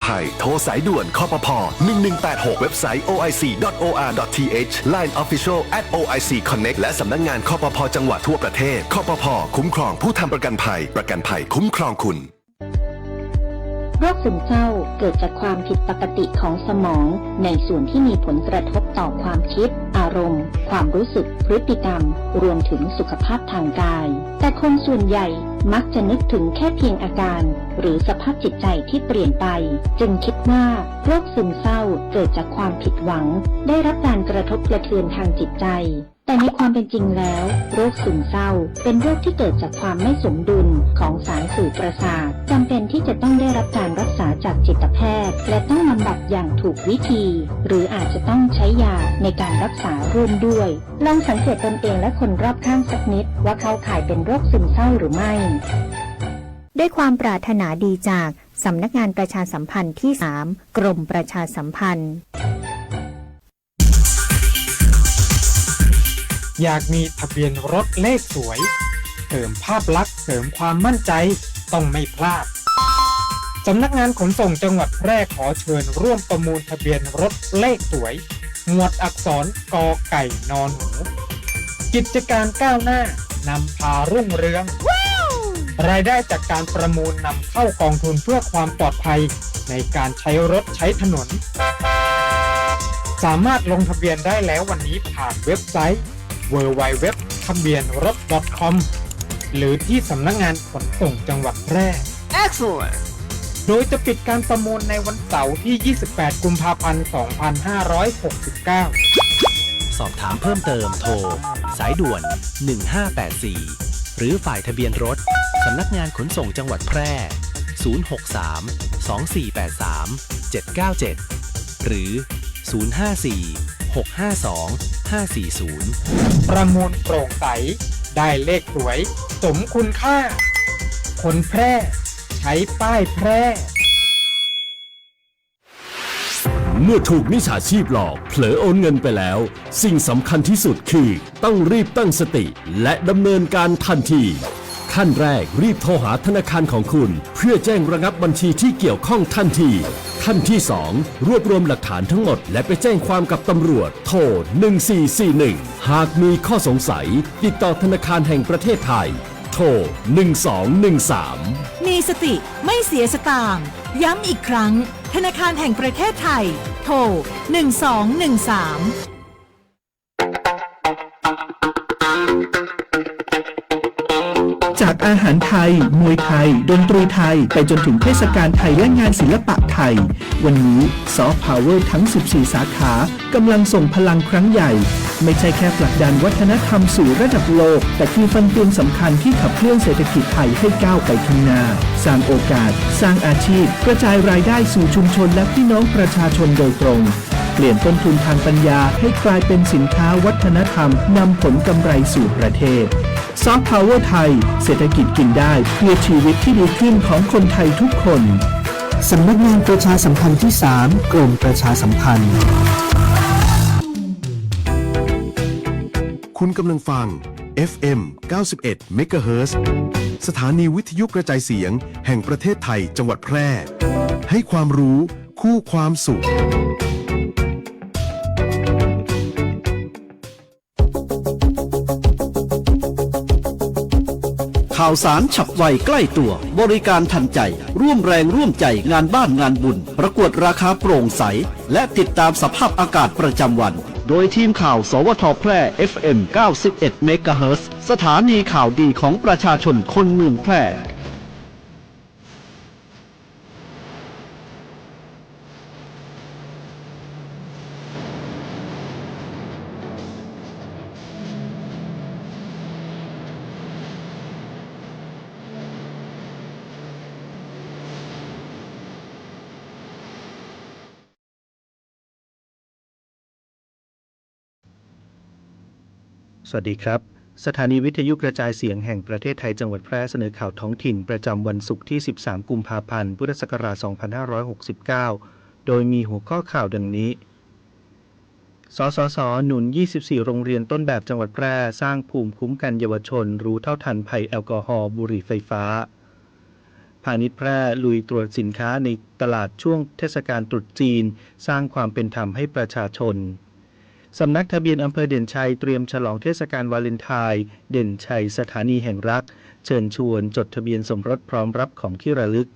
ภัยโทรสายด่วนคปภ1186เว็บไซต์ oic.or.th Line Official @OIC Connect และสำนักงานคปภจังหวัดทั่วประเทศคปภคุ้มครองผู้ทำประกันภัยประกันภัยคุ้มครองคุณโรคซึมเศร้าเกิดจากความผิดปกติของสมองในส่วนที่มีผลกระทบต่อความคิดอารมณ์ความรู้สึกพฤติกรรมรวมถึงสุขภาพทางกายแต่คนส่วนใหญ่มักจะนึกถึงแค่เพียงอาการหรือสภาพจิตใจที่เปลี่ยนไปจึงคิดว่าโรคซึมเศร้าเกิดจากความผิดหวังได้รับการกระทบกระเทือนทางจิตใจแต่ในความเป็นจริงแล้วโรคซึมเศร้าเป็นโรคที่เกิดจากความไม่สมดุลของสารสื่อประสาทจำเป็นที่จะต้องได้รับการรักษาจากจิตแพทย์และต้องบำบัดอย่างถูกวิธีหรืออาจจะต้องใช้ยาในการรักษาร่วมด้วยลองสังเกตตนเองและคนรอบข้างสักนิดว่าเขาข่ายเป็นโรคซึมเศร้าหรือไม่ด้วยความปรารถนาดีจากสำนักงานประชาสัมพันธ์ที่ 3 กรมประชาสัมพันธ์อยากมีทะเบียนรถเลขสวยเสริมภาพลักษณ์เสริมความมั่นใจต้องไม่พลาดสำนักงานขนส่งจังหวัดแพร่ขอเชิญร่วมประมูลทะเบียนรถเลขสวยหมวดอักษรกอไก่นอนหนูกิจการก้าวหน้านำพารุ่งเรืองรายได้จากการประมูลนำเข้ากองทุนเพื่อความปลอดภัยในการใช้รถใช้ถนนสามารถลงทะเบียนได้แล้ววันนี้ผ่านเว็บไซต์www ทะเบียนรถ .com หรือที่สำนักงานขนส่งจังหวัดแพร่ Excellent โดยจะปิดการประมูลในวันเสาร์ที่ 28 กุมภาพันธ์ 2569 สอบถามเพิ่มเติมโทรสายด่วน 1584 หรือฝ่ายทะเบียนรถสำนักงานขนส่งจังหวัดแพร่ 063 2483 797 หรือ 054 652 540 ประมูลโปร่งใสได้เลขสวยสมคุณค่าคนแพร่ใช้ป้ายแพร่เมื่อถูกมิจฉาชีพหลอกเผลอโอนเงินไปแล้วสิ่งสำคัญที่สุดคือต้องรีบตั้งสติและดำเนินการทันทีขั้นแรกรีบโทรหาธนาคารของคุณเพื่อแจ้งระงับบัญชีที่เกี่ยวข้องทันทีขั้นที่ 2 รวบรวมหลักฐานทั้งหมดและไปแจ้งความกับตำรวจโทร 1441 หากมีข้อสงสัยติดต่อธนาคารแห่งประเทศไทยโทร 1213 มีสติไม่เสียสตางค์ย้ำอีกครั้งธนาคารแห่งประเทศไทยโทร 1213จากอาหารไทยมวยไทยดนตรีไทยไปจนถึงเทศกาลไทยและงานศิลปะไทยวันนี้ซอฟต์พาวเวอร์ทั้ง 14 สาขากำลังส่งพลังครั้งใหญ่ไม่ใช่แค่ผลักดันวัฒนธรรมสู่ระดับโลกแต่คือฟันเฟืองสำคัญที่ขับเคลื่อนเศรษฐกิจไทยให้ก้าวไปข้างหน้าสร้างโอกาสสร้างอาชีพกระจายรายได้สู่ชุมชนและพี่น้องประชาชนโดยตรงเปลี่ยนต้นทุนทางปัญญาให้กลายเป็นสินค้าวัฒนธรรมนำผลกำไรสู่ประเทศซอฟต์พาวเวอร์ไทยเศรษฐกิจกินได้เพื่อชีวิตที่ดีขึ้นของคนไทยทุกคนสำนักงานประชาสัมพันธ์ที่ 3 กรมประชาสัมพันธ์คุณกำลังฟัง FM 91 MHz สถานีวิทยุกระจายเสียงแห่งประเทศไทยจังหวัดแพร่ให้ความรู้คู่ความสุขข่าวสารฉับไวใกล้ตัวบริการทันใจร่วมแรงร่วมใจงานบ้านงานบุญประกวดราคาโปร่งใสและติดตามสภาพอากาศประจำวันโดยทีมข่าวสวทแพร่ FM 91 เมกะเฮิรตซ์ สถานีข่าวดีของประชาชนคนเมืองแพร่สวัสดีครับสถานีวิทยุกระจายเสียงแห่งประเทศไทยจังหวัดแพร่เสนอข่าวท้องถิ่นประจำวันศุกร์ที่ 13 กุมภาพันธ์ พุทธศักราช 2569 โดยมีหัวข้อข่าวดังนี้ สสส.หนุน 24 โรงเรียนต้นแบบจังหวัดแพร่สร้างภูมิคุ้มกันเยาวชนรู้เท่าทันภัยแอลกอฮอล์บุหรี่ไฟฟ้า พาณิชย์แพร่ลุยตรวจสินค้าในตลาดช่วงเทศกาลตรุษจีนสร้างความเป็นธรรมให้ประชาชนสำนักทะเบียนอำเภอเด่นชัยเตรียมฉลองเทศกาลวาเลนไทน์เด่นชัยสถานีแห่งรักเชิญชวนจดทะเบียนสมรสพร้อมรับของที่ระลึก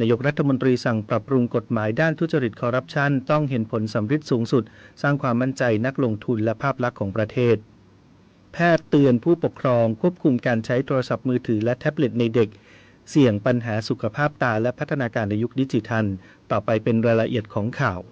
นายกรัฐมนตรีสั่งปรับปรุงกฎหมายด้านทุจริตคอร์รัปชันต้องเห็นผลสำฤทธิ์สูงสุดสร้างความมั่นใจนักลงทุนและภาพลักษณ์ของประเทศแพทย์เตือนผู้ปกครองควบคุมการใช้โทรศัพท์มือถือและแท็บเล็ตในเด็กเสี่ยงปัญหาสุขภาพตาและพัฒนาการในยุคดิจิทัลต่อไปเป็นรายละเอียดของข่าว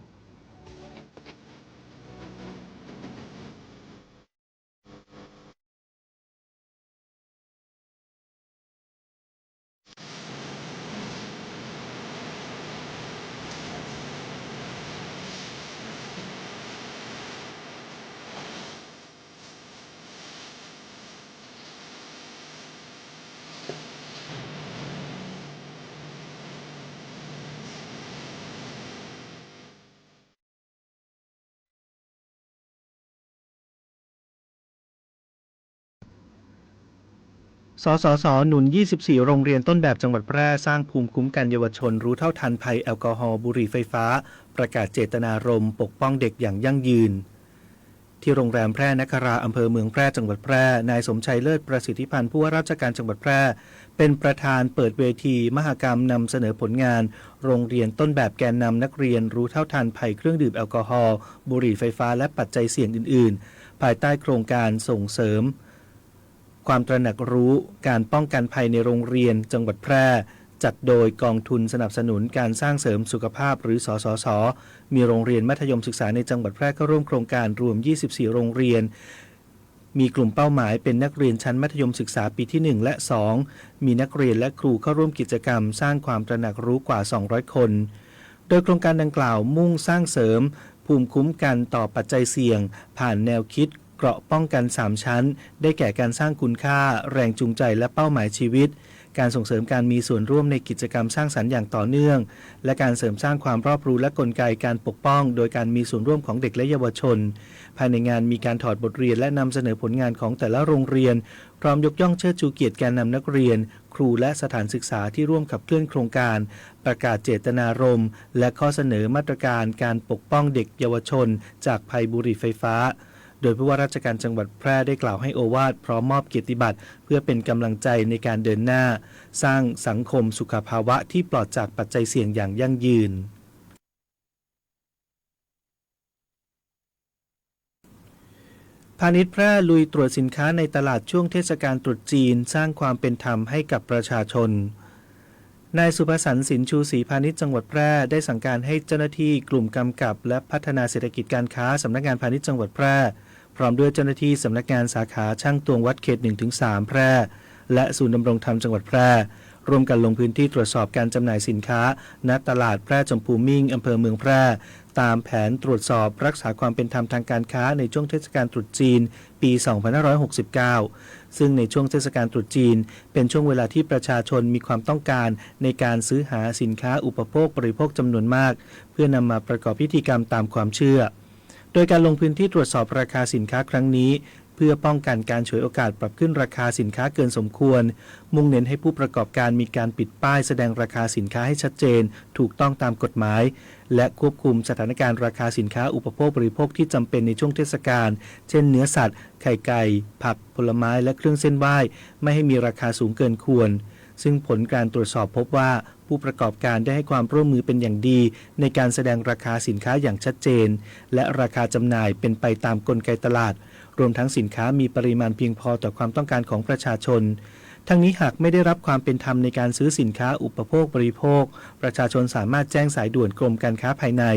สสส.หนุน 24 โรงเรียนต้นแบบจังหวัดแพร่สร้างภูมิคุ้มกันเยาวชนรู้เท่าทันภัยแอลกอฮอล์บุหรี่ไฟฟ้าประกาศเจตนารมณ์ปกป้องเด็กอย่างยั่งยืนที่โรงแรมแพร่นคราอำเภอเมืองแพร่จังหวัดแพร่นายสมชัยเลิศประสิทธิพันธ์ผู้ว่าราชการจังหวัดแพร่เป็นประธานเปิดเวทีมหกรรมนำเสนอผลงานโรงเรียนต้นแบบแกนนำนักเรียนรู้เท่าทันภัยเครื่องดื่มแอลกอฮอล์บุหรี่ไฟฟ้าและปัจจัยเสี่ยงอื่นๆภายใต้โครงการส่งเสริมความตระหนักรู้การป้องกันภัยในโรงเรียนจังหวัดแพร่จัดโดยกองทุนสนับสนุนการสร้างเสริมสุขภาพหรือสสส.มีโรงเรียนมัธยมศึกษาในจังหวัดแพร่เข้าร่วมโครงการรวม24โรงเรียนมีกลุ่มเป้าหมายเป็นนักเรียนชั้นมัธยมศึกษาปีที่1และ2มีนักเรียนและครูเข้าร่วมกิจกรรมสร้างความตระหนักรู้กว่า200คนโดยโครงการดังกล่าวมุ่งสร้างเสริมภูมิคุ้มกันต่อปัจจัยเสี่ยงผ่านแนวคิดเกราะป้องกัน3ชั้นได้แก่การสร้างคุณค่าแรงจูงใจและเป้าหมายชีวิตการส่งเสริมการมีส่วนร่วมในกิจกรรมสร้างสรรค์อย่างต่อเนื่องและการเสริมสร้างความรอบรู้และกลไกการปกป้องโดยการมีส่วนร่วมของเด็กและเยาวชนภายในงานมีการถอดบทเรียนและนำเสนอผลงานของแต่ละโรงเรียนพร้อมยกย่องเชิดชูเกียรติแกนนำนักเรียนครูและสถานศึกษาที่ร่วมขับเคลื่อนโครงการประกาศเจตนารมณ์และข้อเสนอมาตรการการปกป้องเด็กเยาวชนจากภัยบุหรี่ไฟฟ้าโดยผู้ว่าราชการจังหวัดแพร่ได้กล่าวให้โอวาทพร้อมมอบเกียรติบัตรเพื่อเป็นกำลังใจในการเดินหน้าสร้างสังคมสุขภาวะที่ปลอดจากปัจจัยเสี่ยงอย่างยั่งยืนพาณิชย์แพร่ลุยตรวจสินค้าในตลาดช่วงเทศกาลตรุษจีนสร้างความเป็นธรรมให้กับประชาชนนายสุภสันต์สินชูศรีพาณิชย์จังหวัดแพร่ได้สั่งการให้เจ้าหน้าที่กลุ่มกำกับและพัฒนาเศรษฐกิจการค้าสำนักงานพาณิชย์จังหวัดแพร่พร้อมด้วยเจ้าหน้าที่สำนักงานสาขาช่างตวงวัดเขต 1-3 แพร่และศูนย์ดำรงธรรมจังหวัดแพร่ร่วมกันลงพื้นที่ตรวจสอบการจำหน่ายสินค้าณตลาดแพร่ชมพูมิ่งอำเภอเมืองแพร่ตามแผนตรวจสอบรักษาความเป็นธรรมทางการค้าในช่วงเทศกาลตรุษจีนปี 2569 ซึ่งในช่วงเทศกาลตรุษจีนเป็นช่วงเวลาที่ประชาชนมีความต้องการในการซื้อหาสินค้าอุปโภคบริโภคจำนวนมากเพื่อนำมาประกอบพิธีกรรมตามความเชื่อโดยการลงพื้นที่ตรวจสอบราคาสินค้าครั้งนี้เพื่อป้องกันการฉวยโอกาสปรับขึ้นราคาสินค้าเกินสมควรมุ่งเน้นให้ผู้ประกอบการมีการปิดป้ายแสดงราคาสินค้าให้ชัดเจนถูกต้องตามกฎหมายและควบคุมสถานการณ์ราคาสินค้าอุปโภคบริโภคที่จำเป็นในช่วงเทศกาลเช่นเนื้อสัตว์ไข่ไก่ผักผลไม้และเครื่องเส้นไหว้ไม่ให้มีราคาสูงเกินควรซึ่งผลการตรวจสอบพบว่าผู้ประกอบการได้ให้ความร่วมมือเป็นอย่างดีในการแสดงราคาสินค้าอย่างชัดเจนและราคาจำหน่ายเป็นไปตามกลไกตลาดรวมทั้งสินค้ามีปริมาณเพียงพอต่อความต้องการของประชาชนทั้งนี้หากไม่ได้รับความเป็นธรรมในการซื้อสินค้าอุปโภคบริโภคประชาชนสามารถแจ้งสายด่วนกรมการค้าภายใน1569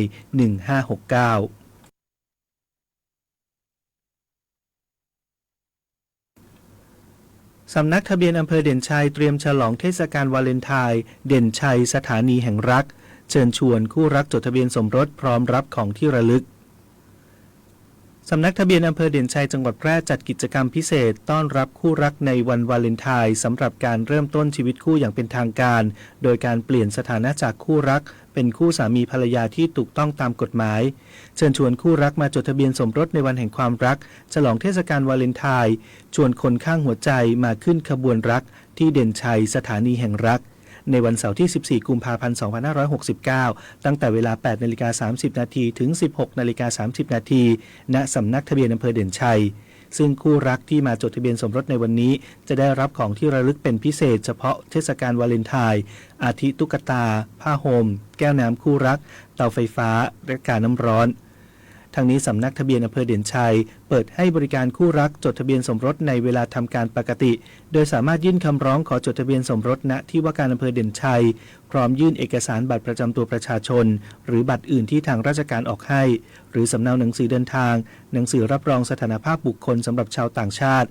สำนักทะเบียนอำเภอเด่นชัยเตรียมฉลองเทศกาลวาเลนไทน์เด่นชัยสถานีแห่งรักเชิญชวนคู่รักจดทะเบียนสมรสพร้อมรับของที่ระลึกสำนักทะเบียนอำเภอเด่นชัยจังหวัดแพร่จัดกิจกรรมพิเศษต้อนรับคู่รักในวันวาเลนไทน์สำหรับการเริ่มต้นชีวิตคู่อย่างเป็นทางการโดยการเปลี่ยนสถานะจากคู่รักเป็นคู่สามีภรรยาที่ถูกต้องตามกฎหมายเชิญชวนคู่รักมาจดทะเบียนสมรสในวันแห่งความรักฉลองเทศกาลวาเลนไทน์ชวนคนข้างหัวใจมาขึ้นขบวนรักที่เด่นชัยสถานีแห่งรัก ในวันเสาร์ที่ 14 กุมภาพันธ์ 2569 ตั้งแต่เวลา 8:30 น. ถึง 16:30 น. ณ สำนักทะเบียนอำเภอเด่นชัยซึ่งคู่รักที่มาจดทะเบียนสมรสในวันนี้จะได้รับของที่ระลึกเป็นพิเศษเฉพาะเทศกาลวาเลนไทน์อาทิตุ๊กตาผ้าห่มแก้วน้ำคู่รักเตาไฟฟ้าและกาน้ำร้อนทางนี้สำนักทะเบียนอำเภอเด่นชัยเปิดให้บริการคู่รักจดทะเบียนสมรสในเวลาทำการปกติโดยสามารถยื่นคำร้องขอจดทะเบียนสมรสณที่ว่าการอำเภอเด่นชัยพร้อมยื่นเอกสารบัตรประจำตัวประชาชนหรือบัตรอื่นที่ทางราชการออกให้หรือสำเนาหนังสือเดินทางหนังสือรับรองสถานภาพบุคคลสำหรับชาวต่างชาติ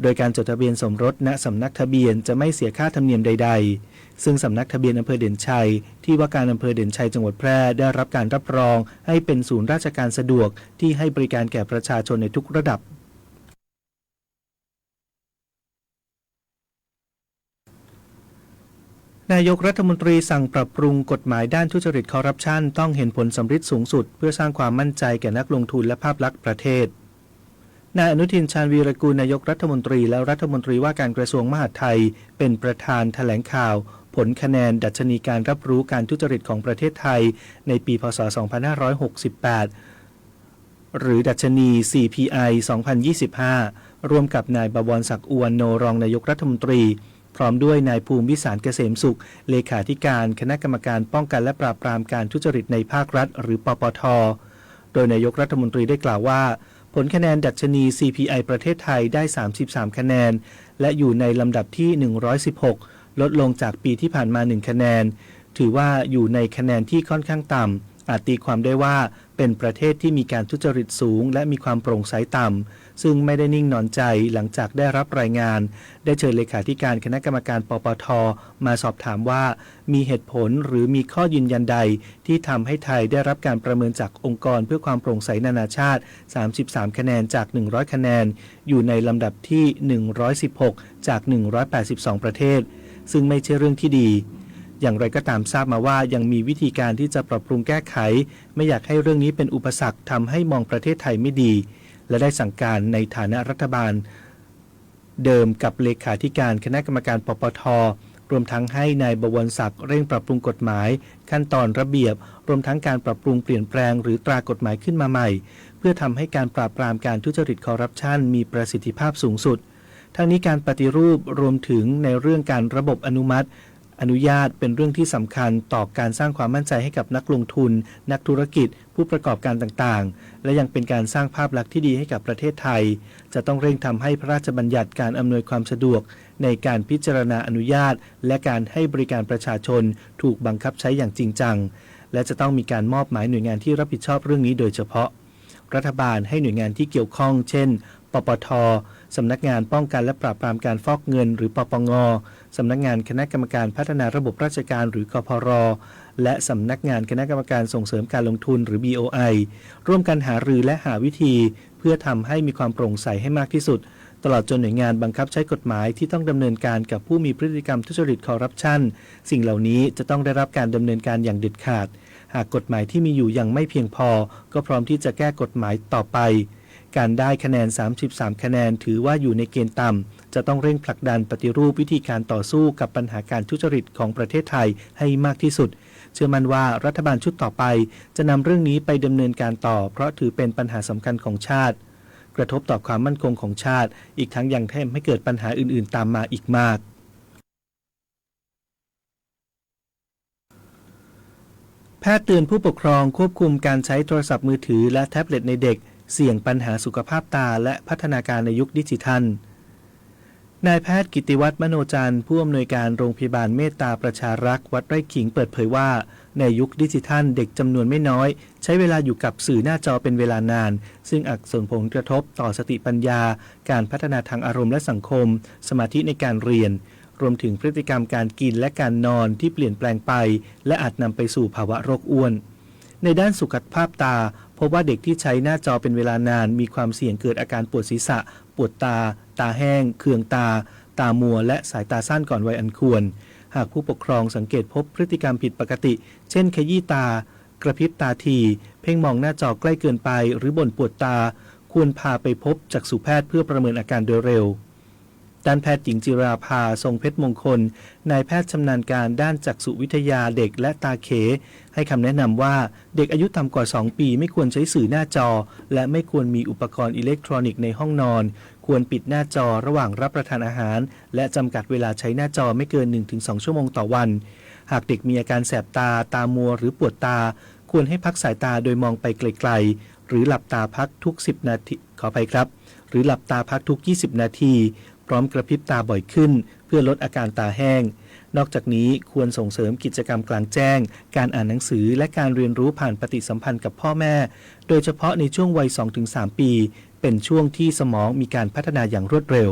โดยการจดทะเบียนสมรสณสำนักทะเบียนจะไม่เสียค่าธรรมเนียมใดๆซึ่งสำนักทะเบียนอำเภอเด่นชัยที่ว่าการอำเภอเด่นชัยจังหวัดแพร่ได้รับการรับรองให้เป็นศูนย์ราชการสะดวกที่ให้บริการแก่ประชาชนในทุกระดับนายกรัฐมนตรีสั่งปรับปรุงกฎหมายด้านทุจริตคอร์รัปชันต้องเห็นผลสำฤทธิ์สูงสุดเพื่อสร้างความมั่นใจแก่นักลงทุนและภาพลักษณ์ประเทศนายอนุทินชาญวีรกูลนายกรัฐมนตรีและรัฐมนตรีว่าการกระทรวงมหาดไทยเป็นประธานแถลงข่าวผลคะแนนดัชนีการรับรู้การทุจริตของประเทศไทยในปีพ.ศ. 2568 หรือดัชนี CPI 2025 ร่วมกับนายบวรศักดิ์อุวันโนรองนายกรัฐมนตรีพร้อมด้วยนายภูมิวิสารเกษมสุขเลขาธิการคณะกรรมการป้องกันและปราบปรามการทุจริตในภาครัฐหรือปปท.โดยนายกรัฐมนตรีได้กล่าวว่าผลคะแนนดัชนี CPI ประเทศไทยได้33คะแนนและอยู่ในลำดับที่116ลดลงจากปีที่ผ่านมา1คะแนนถือว่าอยู่ในคะแนนที่ค่อนข้างต่ำอาจตีความได้ว่าเป็นประเทศที่มีการทุจริตสูงและมีความโปร่งใสต่ำซึ่งไม่ได้นิ่งนอนใจหลังจากได้รับรายงานได้เชิญเลขาธิการคณะกรรมการปปท.มาสอบถามว่ามีเหตุผลหรือมีข้อยืนยันใดที่ทำให้ไทยได้รับการประเมินจากองค์กรเพื่อความโปร่งใสนานาชาติ33คะแนนจาก100คะแนนอยู่ในลำดับที่116จาก182ประเทศซึ่งไม่ใช่เรื่องที่ดีอย่างไรก็ตามทราบมาว่ายังมีวิธีการที่จะปรับปรุงแก้ไขไม่อยากให้เรื่องนี้เป็นอุปสรรคทำให้มองประเทศไทยไม่ดีและได้สั่งการในฐานะรัฐบาลเดิมกับเลขาธิการคณะกรรมการปปท.รวมทั้งให้นายบวรศักดิ์เร่งปรับปรุงกฎหมายขั้นตอนระเบียบรวมทั้งการปรับปรุงเปลี่ยนแปลงหรือตรากฎหมายขึ้นมาใหม่เพื่อทำให้การปราบปรามการทุจริตคอร์รัปชันมีประสิทธิภาพสูงสุดทั้งนี้การปฏิรูปรวมถึงในเรื่องการระบบอนุญาตเป็นเรื่องที่สำคัญต่อการสร้างความมั่นใจให้กับนักลงทุนนักธุรกิจผู้ประกอบการต่างๆและยังเป็นการสร้างภาพลักษณ์ที่ดีให้กับประเทศไทยจะต้องเร่งทำให้พระราชบัญญัติการอำนวยความสะดวกในการพิจารณาอนุญาตและการให้บริการประชาชนถูกบังคับใช้อย่างจริงจังและจะต้องมีการมอบหมายหน่วยงานที่รับผิดชอบเรื่องนี้โดยเฉพาะรัฐบาลให้หน่วยงานที่เกี่ยวข้องเช่นปปท.สำนักงานป้องกันและปราบปรามการฟอกเงินหรือปปง.สำนักงานคณะกรรมการพัฒนาระบบราชการหรือกพร.และสำนักงานคณะกรรมการส่งเสริมการลงทุนหรือ BOI ร่วมกันหารือและหาวิธีเพื่อทำให้มีความโปร่งใสให้มากที่สุดตลอดจนหน่วยงานบังคับใช้กฎหมายที่ต้องดำเนินการกับผู้มีพฤติกรรมทุจริตคอร์รัปชันสิ่งเหล่านี้จะต้องได้รับการดำเนินการอย่างเด็ดขาดหากกฎหมายที่มีอยู่ยังไม่เพียงพอก็พร้อมที่จะแก้กฎหมายต่อไปการได้คะแนน33คะแนนถือว่าอยู่ในเกณฑ์ต่ำจะต้องเร่งผลักดันปฏิรูปวิธีการต่อสู้กับปัญหาการทุจริตของประเทศไทยให้มากที่สุดเชื่อมั่นว่ารัฐบาลชุดต่อไปจะนำเรื่องนี้ไปดำเนินการต่อเพราะถือเป็นปัญหาสำคัญของชาติกระทบต่อความมั่นคงของชาติอีกทั้งยังทำให้เกิดปัญหาอื่นๆตามมาอีกมากแพทย์เตือนผู้ปกครองควบคุมการใช้โทรศัพท์มือถือและแท็บเล็ตในเด็กเสี่ยงปัญหาสุขภาพตาและพัฒนาการในยุคดิจิทัลนายแพทย์กิติวัฒน์มโนจันทร์ผู้อำนวยการโรงพยาบาลเมตตาประชารักษ์วัดไร่ขิงเปิดเผยว่าในยุคดิจิทัลเด็กจำนวนไม่น้อยใช้เวลาอยู่กับสื่อหน้าจอเป็นเวลานานซึ่งอาจส่งผลกระทบต่อสติปัญญาการพัฒนาทางอารมณ์และสังคมสมาธิในการเรียนรวมถึงพฤติกรรมการกินและการนอนที่เปลี่ยนแปลงไปและอาจนำไปสู่ภาวะโรคอ้วนในด้านสุขภาพตาพบว่าเด็กที่ใช้หน้าจอเป็นเวลานานมีความเสี่ยงเกิดอาการปวดศีรษะปวดตาตาแห้งเคืองตาตามัวและสายตาสั้นก่อนวัยอันควรหากผู้ปกครองสังเกตพบพฤติกรรมผิดปกติเช่นขยี้ตากระพริบตาทีเพ่งมองหน้าจอใกล้เกินไปหรือบ่นปวดตาควรพาไปพบจักษุแพทย์เพื่อประเมินอาการโดยเร็ว ด้านแพทย์หญิงจิราภาทรงเพชรมงคลนายแพทย์ชำนาญการด้านจักษุวิทยาเด็กและตาเขให้คำแนะนำว่าเด็กอายุต่ำกว่า 2 ปีไม่ควรใช้สื่อหน้าจอและไม่ควรมีอุปกรณ์อิเล็กทรอนิกส์ในห้องนอนควรปิดหน้าจอระหว่างรับประทานอาหารและจำกัดเวลาใช้หน้าจอไม่เกิน 1-2 ชั่วโมงต่อวันหากเด็กมีอาการแสบตาตามัวหรือปวดตาควรให้พักสายตาโดยมองไปไกลๆหรือหลับตาพักทุก10นาทีขออภัยครับหรือหลับตาพักทุก20นาทีพร้อมกระพริบตาบ่อยขึ้นเพื่อลดอาการตาแห้งนอกจากนี้ควรส่งเสริมกิจกรรมกลางแจ้งการอ่านหนังสือและการเรียนรู้ผ่านปฏิสัมพันธ์กับพ่อแม่โดยเฉพาะในช่วงวัย 2-3 ปีเป็นช่วงที่สมองมีการพัฒนาอย่างรวดเร็ว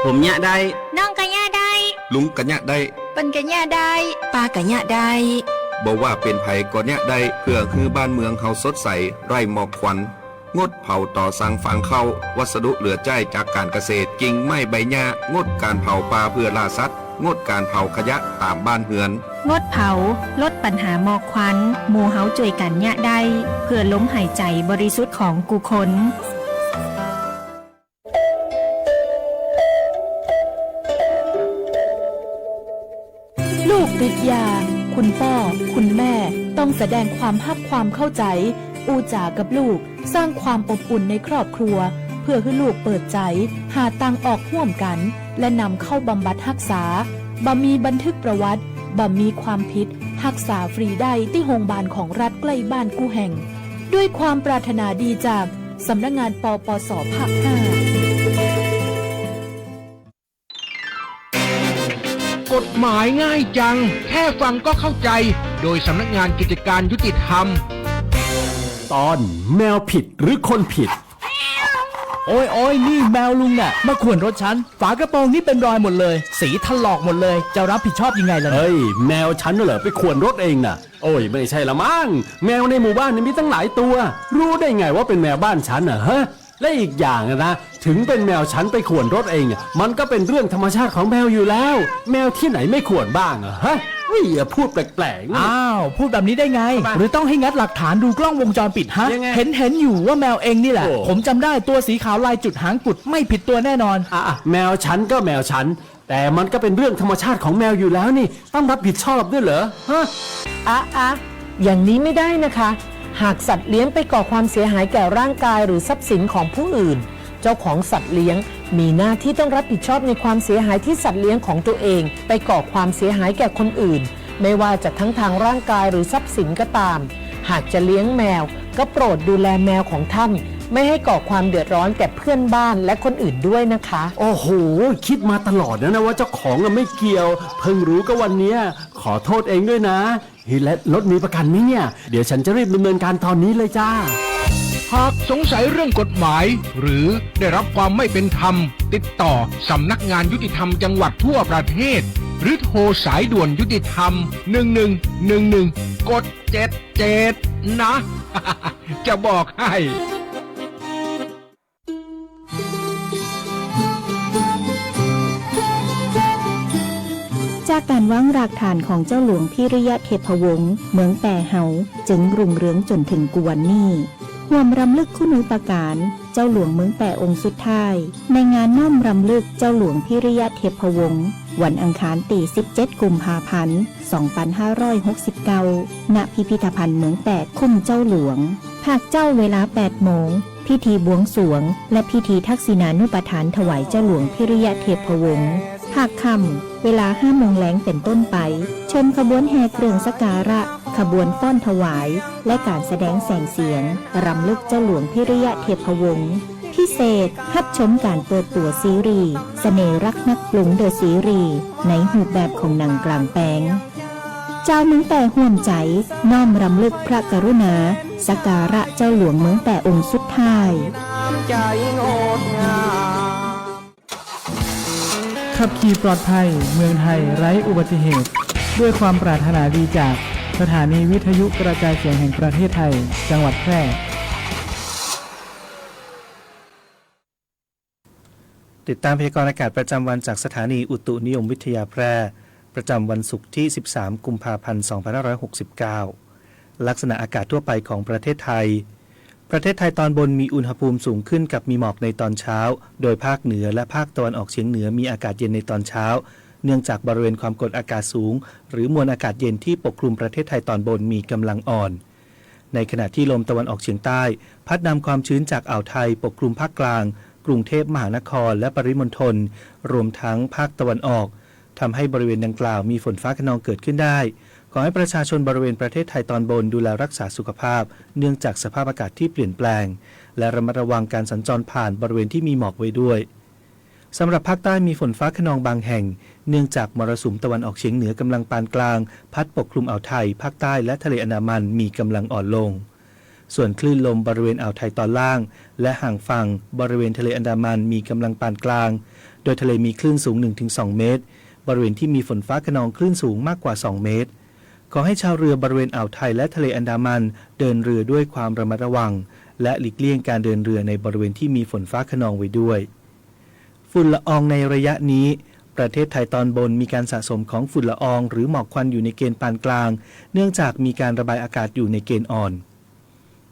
ผมเนี่ยได้ น้องกะเนี่ยได้ ลุงกะเนี่ยได้ เปิ้นกะเนี่ยได้ป้ากะเนี่ยได้บอกว่าเป็นไผก็เนี่ยได้เพื่อคือบ้านเมืองเฮาสดใสไร้หมอกควันงดเผาต่อสั่งฝังเข้าวัสดุเหลือใช้จากการเกษตรกิ่งไม้ใบหญ้างดการเผาป่าเพื่อล่าสัตว์งดการเผาขยะตามบ้านเรือนงดเผาลดปัญหาหมอกควันหมู่เฮาช่วยกันเนี่ยได้เพื่อล้มหายใจบริสุทธิ์ของกูคนลูกติดยาคุณพ่อคุณแม่ต้องแสดงความฮักความเข้าใจอูจากับลูกสร้างความอบอุ่นในครอบครัวเพื่อให้ลูกเปิดใจหาตังออกร่วมกันและนำเข้าบำบัดรักษาบ่มีบันทึกประวัติบ่มีความผิดรักษาฟรีได้ที่โรงพยาบาลของรัฐใกล้บ้านกู้แห่งด้วยความปรารถนาดีจากสำนักงานปปส.ภาค 5กฎหมายง่ายจังแค่ฟังก็เข้าใจโดยสำนักงานกิจการยุติธรรมตอนแมวผิดหรือคนผิดโอ้ยนี่แมวลุงน่ะมาข่วนรถฉันฝากระโปรงนี่เป็นรอยหมดเลยสีถลอกหมดเลยจะรับผิดชอบยังไงล่ะเฮ้ยแมวฉันน่ะเหรอไปข่วนรถเองน่ะโอ้ยไม่ใช่ละมั้งแมวในหมู่บ้านนี่มีตั้งหลายตัวรู้ได้ไงว่าเป็นแมวบ้านฉันน่ะฮะและอีกอย่างนะถึงเป็นแมวฉันไปข่วนรถเองมันก็เป็นเรื่องธรรมชาติของแมวอยู่แล้วแมวที่ไหนไม่ข่วนบ้างอะฮะอย่าพูดแปลกๆอ้าวพูดแบบนี้ได้ไงหรือต้องให้งัดหลักฐานดูกล้องวงจรปิดฮะเห็นอยู่ว่าแมวเองนี่แหละผมจำได้ตัวสีขาวลายจุดหางกุดไม่ผิดตัวแน่นอนแมวฉันก็แมวฉันแต่มันก็เป็นเรื่องธรรมชาติของแมวอยู่แล้วนี่ต้องรับผิดชอบด้วยเหรอฮะอย่างนี้ไม่ได้นะคะหากสัตว์เลี้ยงไปก่อความเสียหายแก่ร่างกายหรือทรัพย์สินของผู้อื่นเจ้าของสัตว์เลี้ยงมีหน้าที่ต้องรับผิดชอบในความเสียหายที่สัตว์เลี้ยงของตัวเองไปก่อความเสียหายแก่คนอื่นไม่ว่าจะทั้งทางร่างกายหรือทรัพย์สินก็ตามหากจะเลี้ยงแมวก็โปรดดูแลแมวของท่านไม่ให้ก่อความเดือดร้อนแก่เพื่อนบ้านและคนอื่นด้วยนะคะโอ้โหคิดมาตลอดนะว่าเจ้าของไม่เกี่ยวเพิ่งรู้ก็วันนี้ขอโทษเองด้วยนะและรถมีประกันไหมเนี่ยเดี๋ยวฉันจะรีบดำเนินการตอนนี้เลยจ้าหากสงสัยเรื่องกฎหมายหรือได้รับความไม่เป็นธรรมติดต่อสำนักงานยุติธรรมจังหวัดทั่วประเทศหรือโทรสายด่วนยุติธรรม1111กด77นะจะบอกให้จากการวางรากฐานของเจ้าหลวงพิริยะเทพวงศ์เมืองแต่เฮาจึงรุ่งเรืองจนถึงกวนนี้ห่วมรำลึกคุณูปการเจ้าหลวงเมืองแต่องค์สุดท้ายในงานน้อมรำลึกเจ้าหลวงพิริยะเทพวงศ์วันอังคารที่17 กุมภาพันธ์ 2569 ณ พิพิธภัณฑ์เมืองแต่คุ้มเจ้าหลวงภาคเจ้าเวลา 8 โมงพิธีบวงสรวงและพิธีทักษิณานุปทานถวายเจ้าหลวงพิริยะเทพวงศ์ภาคค่ำเวลา 5 โมงแลงเป็นต้นไปชมขบวนแห่เครื่องสักการะขบวนฟ้อนถวายและการแสดงแสงเสียงรำลึกเจ้าหลวงพิริยะเทพวงศ์พิเศษรับชมการเปิดตัวซีรีส์เสน่ห์รักนักปรุงเดอะซีรีส์ในรูปแบบของหนังกลางแปลงเจ้าเมืองแต่ห่วมใจน้อมรำลึกพระกรุณาสักการะเจ้าหลวงเมืองแต่องค์สุดท้ายใจงดงามขับขี่ปลอดภัยเมืองไทยไร้อุบัติเหตุด้วยความปรารถนาดีจากสถานีวิทยุกระจายเสียงแห่งประเทศไทยจังหวัดแพร่ติดตามพยากรณ์อากาศประจำวันจากสถานีอุตุนิยมวิทยาแพร่ประจำวันศุกร์ที่13 กุมภาพันธ์ 2569 ลักษณะอากาศทั่วไปของประเทศไทย ประเทศไทยตอนบนมีอุณหภูมิสูงขึ้นกับมีหมอกในตอนเช้าโดยภาคเหนือและภาคตะวันออกเฉียงเหนือมีอากาศเย็นในตอนเช้าเนื่องจากบริเวณความกดอากาศสูงหรือมวลอากาศเย็นที่ปกคลุมประเทศไทยตอนบนมีกำลังอ่อนในขณะที่ลมตะวันออกเฉียงใต้พัดนำความชื้นจากอ่าวไทยปกคลุมภาคกลางกรุงเทพมหานครและปริมณฑลรวมทั้งภาคตะวันออกทำให้บริเวณดังกล่าวมีฝนฟ้าคะนองเกิดขึ้นได้ขอให้ประชาชนบริเวณประเทศไทยตอนบนดูแลรักษาสุขภาพเนื่องจากสภาพอากาศที่เปลี่ยนแปลงและระมัดระวังการสัญจรผ่านบริเวณที่มีหมอกไว้ด้วยสำหรับภาคใต้มีฝนฟ้าคะนองบางแห่งเนื่องจากมรสุมตะวันออกเฉียงเหนือกำลังปานกลางพัดปกคลุมอ่าวไทยภาคใต้และทะเลอันดามันมีกำลังอ่อนลงส่วนคลื่นลมบริเวณอ่าวไทยตอนล่างและห่างฝั่งบริเวณทะเลอันดามันมีกำลังปานกลางโดยทะเลมีคลื่นสูง 1-2 เมตรบริเวณที่มีฝนฟ้าคะนองคลื่นสูงมากกว่า2เมตรขอให้ชาวเรือบริเวณอ่าวไทยและทะเลอันดามันเดินเรือด้วยความระมัดระวังและหลีกเลี่ยงการเดินเรือในบริเวณที่มีฝนฟ้าคะนองไว้ด้วยฝุ่นละอองในระยะนี้ประเทศไทยตอนบนมีการสะสมของฝุ่นละอองหรือหมอกควันอยู่ในเกณฑ์ปานกลางเนื่องจากมีการระบายอากาศอยู่ในเกณฑ์อ่อน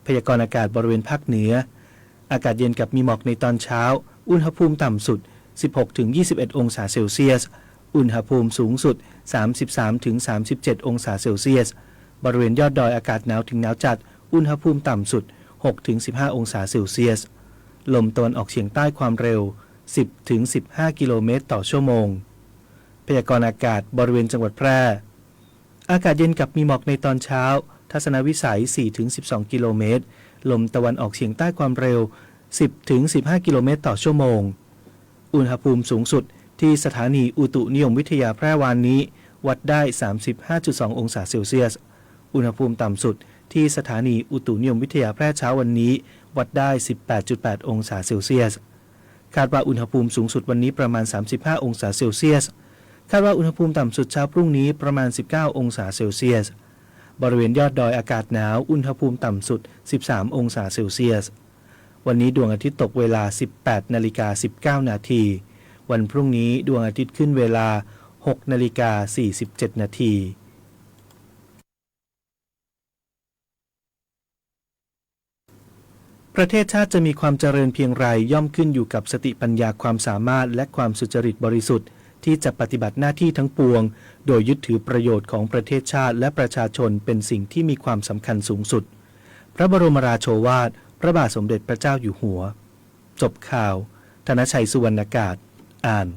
พยากรณ์อากาศบริเวณภาคเหนืออากาศเย็นกับมีหมอกในตอนเช้าอุณหภูมิต่ำสุด 16-21 องศาเซลเซียสอุณหภูมิสูงสุด 33-37 องศาเซลเซียสบริเวณยอดดอยอากาศหนาวถึงหนาวจัดอุณหภูมิต่ำสุด 6-15 องศาเซลเซียสลมตะวันออกเฉียงใต้ความเร็ว 10-15 กิโลเมตรต่อชั่วโมงพยากรณ์อากาศบริเวณจังหวัดแพร่อากาศเย็นกับมีหมอกในตอนเช้าทัศนวิสัย 4-12 กิโลเมตรลมตะวันออกเฉียงใต้ความเร็ว 10-15 กิโลเมตรต่อชั่วโมงอุณหภูมิสูงสุดที่สถานีอุตุนิยมวิทยาแพร่วานนี้วัดได้ 35.2 องศาเซลเซียสอุณหภูมิต่ำสุดที่สถานีอุตุนิยมวิทยาแพร่เช้าวันนี้วัดได้ 18.8 องศาเซลเซียสคาดว่าอุณหภูมิสูงสุดวันนี้ประมาณ 35 องศาเซลเซียสคาดว่าอุณหภูมิต่ำสุดเช้าพรุ่งนี้ประมาณ 19 องศาเซลเซียสบริเวณยอดดอยอากาศหนาวอุณหภูมิต่ำสุด 13 องศาเซลเซียสวันนี้ดวงอาทิตย์ตกเวลา 18:19 นาทีวันพรุ่งนี้ดวงอาทิตย์ขึ้นเวลา 6:47 นาทีประเทศชาติจะมีความเจริญเพียงไรย่อมขึ้นอยู่กับสติปัญญาความสามารถและความสุจริตบริสุทธิ์ที่จะปฏิบัติหน้าที่ทั้งปวงโดยยึดถือประโยชน์ของประเทศชาติและประชาชนเป็นสิ่งที่มีความสำคัญสูงสุดพระบรมราโชวาทพระบาทสมเด็จพระเจ้าอยู่หัวจบข่าวธนชัยสุวรรณกาศอ่าน